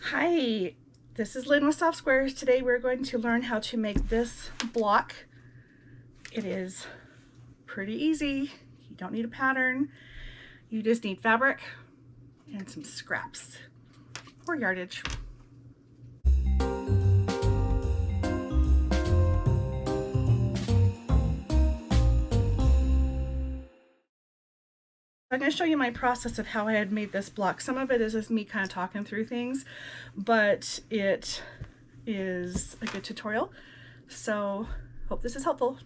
Hi, this is Lynne with Soft Squares. Today we're going to learn how to make this block. It is pretty easy. You don't need a pattern. You just need fabric and some scraps or yardage. I'm going to show you my process of how I had made this block. Some of it is just me kind of talking through things, but it is a good tutorial. So hope this is helpful.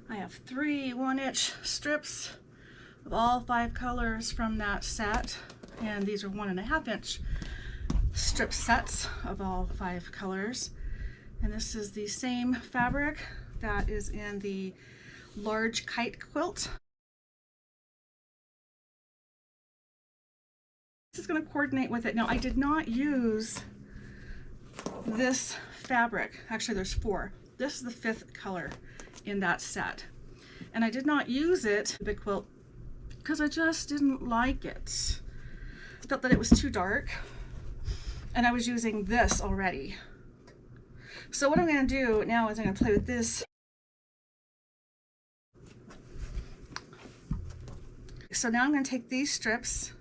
I have 3 1-inch strips of all 5 colors from that set, and these are 1.5-inch strip sets of all 5 colors. And this is the same fabric that is in the large kite quilt. This is going to coordinate with it. Now, I did not use this fabric. Actually, there's 4. This is the 5th color in that set. And I did not use it, the big quilt, because I just didn't like it. I felt that it was too dark, and I was using this already. So what I'm going to do now is I'm going to play with this. So now I'm going to take these strips,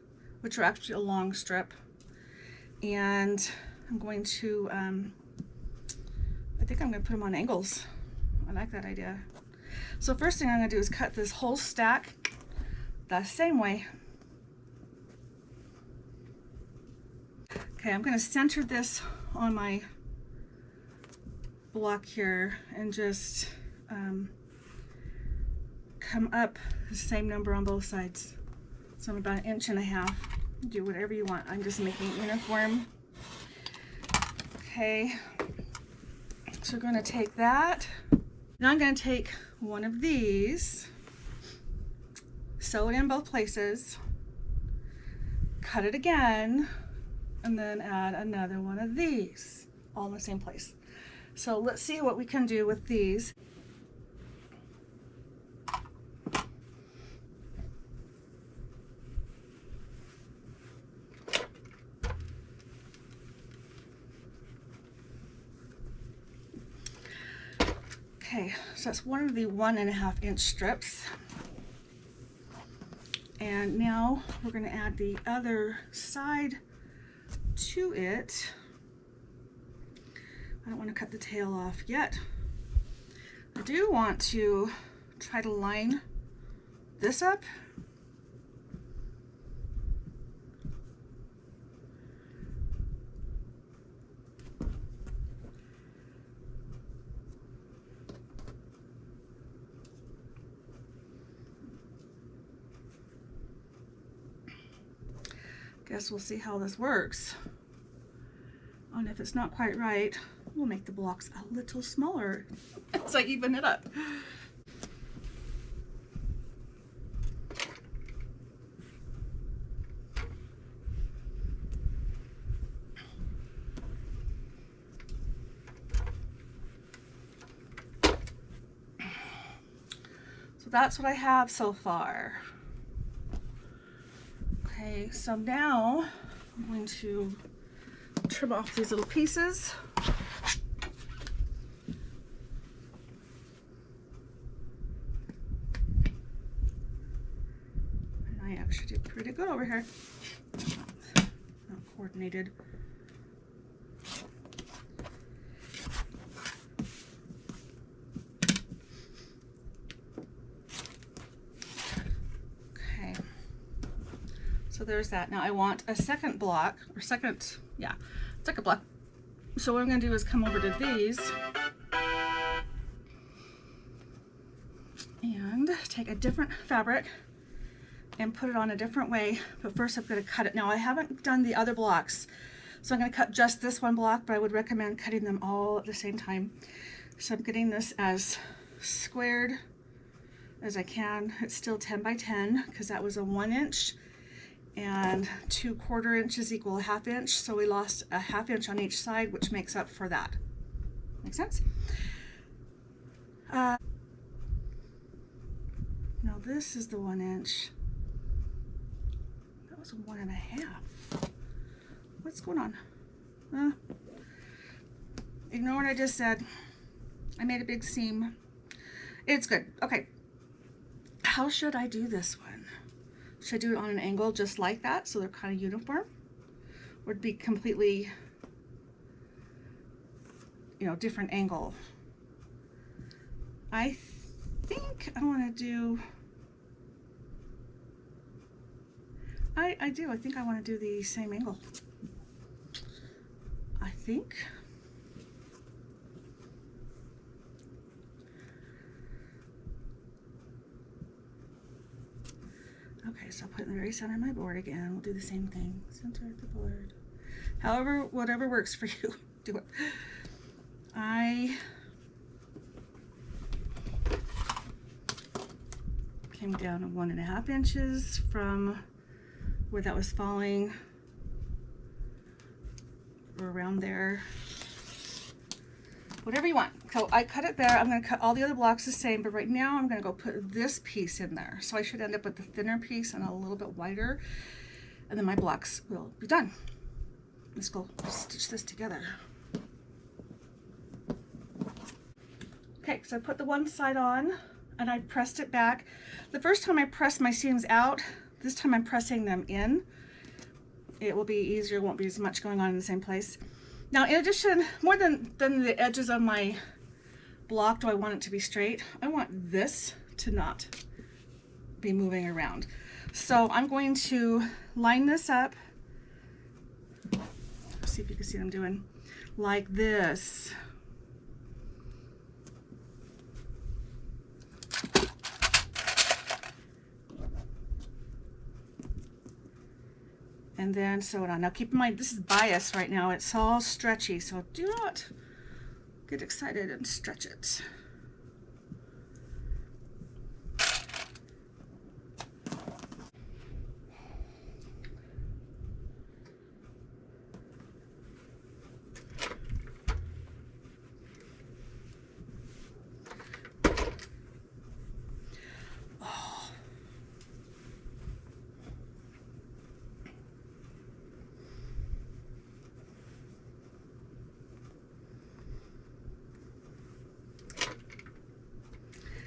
which are actually a long strip, and I'm going to, I think I'm going to put them on angles. I like that idea. So first thing I'm going to do is cut this whole stack the same way. Okay, I'm going to center this on my block here and just come up the same number on both sides. So I'm about 1.5 inches. Do whatever you want. I'm just making it uniform. Okay, so we're going to take that. Now I'm going to take one of these, sew it in both places, cut it again, and then add another one of these, all in the same place. So let's see what we can do with these. Okay, so that's one of the 1.5-inch strips. And now we're going to add the other side to it. I don't want to cut the tail off yet. I do want to try to line this up. Guess we'll see how this works. And if it's not quite right, we'll make the blocks a little smaller as I even it up. So that's what I have so far. Okay, so now I'm going to trim off these little pieces. And I actually did pretty good over here. Not coordinated. Okay. So there's that. Now I want a second block, or second block. So what I'm going to do is come over to these and take a different fabric and put it on a different way. But first I'm going to cut it. Now I haven't done the other blocks, so I'm going to cut just this one block, but I would recommend cutting them all at the same time. So I'm getting this as squared as I can. It's still 10 by 10 because that was a 1-inch. And 2/4 inches equal a 1/2 inch, so we lost a 1/2 inch on each side, which makes up for that. Make sense? Now this is the 1 inch, was 1.5. What's going on? Ignore what I just said. I made a big seam. It's good. Okay. How should I do this one? Should I do it on an angle just like that so they're kind of uniform? Or be completely, you know, different angle? I think I want to do, I do. I think I want to do the same angle. I think. Okay, so I'll put it in the very center of my board again. We'll do the same thing. Center of the board. However, whatever works for you, do it. I came down 1.5 inches from where that was falling, or around there. Whatever you want. So I cut it there. I'm going to cut all the other blocks the same, but right now I'm going to go put this piece in there. So I should end up with the thinner piece and a little bit wider, and then my blocks will be done. Let's go stitch this together. Okay, so I put the one side on and I pressed it back. The first time I pressed my seams out, this time I'm pressing them in. It will be easier, won't be as much going on in the same place. Now, in addition, more than the edges of my block, do I want it to be straight? I want this to not be moving around. So I'm going to line this up. Let's see if you can see what I'm doing. Like this. And then sew it on. Now keep in mind, this is bias right now. It's all stretchy, so do not get excited and stretch it.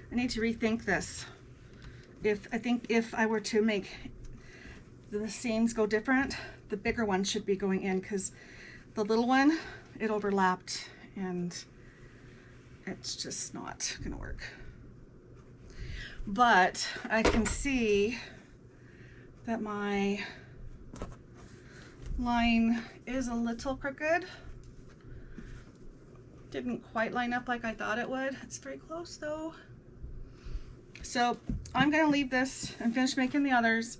I need to rethink this. I think if I were to make the seams go different, the bigger one should be going in, because the little one, it overlapped and it's just not gonna work. But I can see that my line is a little crooked. Didn't quite line up like I thought it would. It's very close though. So I'm going to leave this and finish making the others.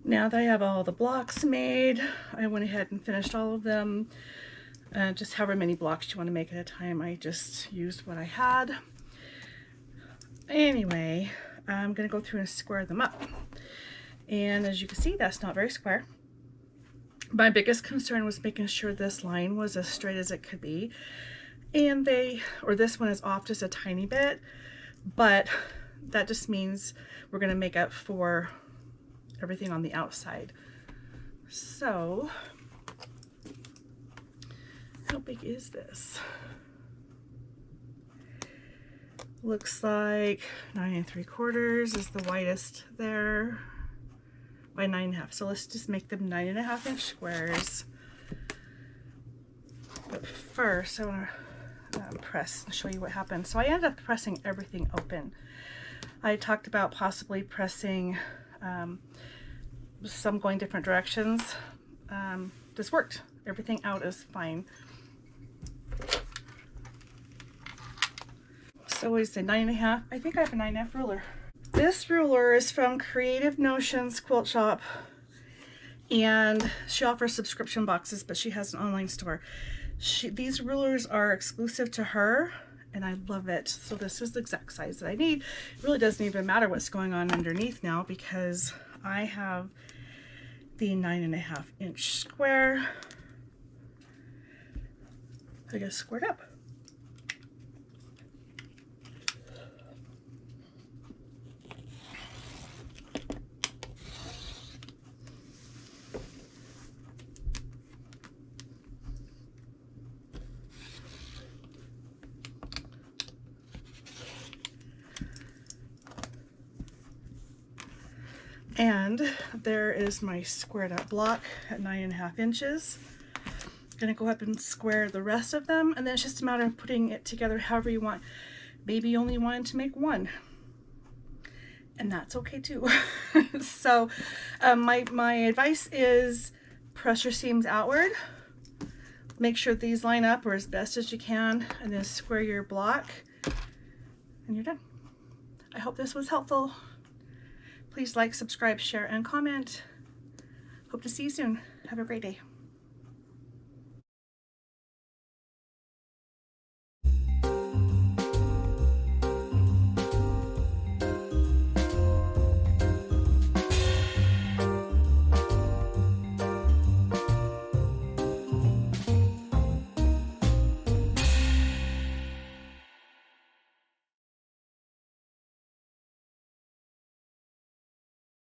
Now that I have all the blocks made, I went ahead and finished all of them. Just however many blocks you want to make at a time. I just used what I had. Anyway, I'm going to go through and square them up. And as you can see, that's not very square. My biggest concern was making sure this line was as straight as it could be. And this one is off just a tiny bit, but that just means we're going to make up for everything on the outside. So, how big is this? Looks like 9 3/4 is the widest there, by 9.5. So let's just make them 9.5-inch squares. But first, I want to press and show you what happened. So I ended up pressing everything open. I talked about possibly pressing some going different directions. This worked. Everything out is fine. So what is it, 9.5? I think I have a 9.5 ruler. This ruler is from Creative Notions Quilt Shop, and she offers subscription boxes, but she has an online store. These rulers are exclusive to her, and I love it. So this is the exact size that I need. It really doesn't even matter what's going on underneath now because I have the 9.5-inch square. I just squared up. And there is my squared up block at 9.5 inches. I'm gonna go up and square the rest of them, and then it's just a matter of putting it together however you want. Maybe you only wanted to make one, and that's okay too. So my advice is press your seams outward, make sure these line up or as best as you can, and then square your block, and you're done. I hope this was helpful. Please like, subscribe, share, and comment. Hope to see you soon. Have a great day.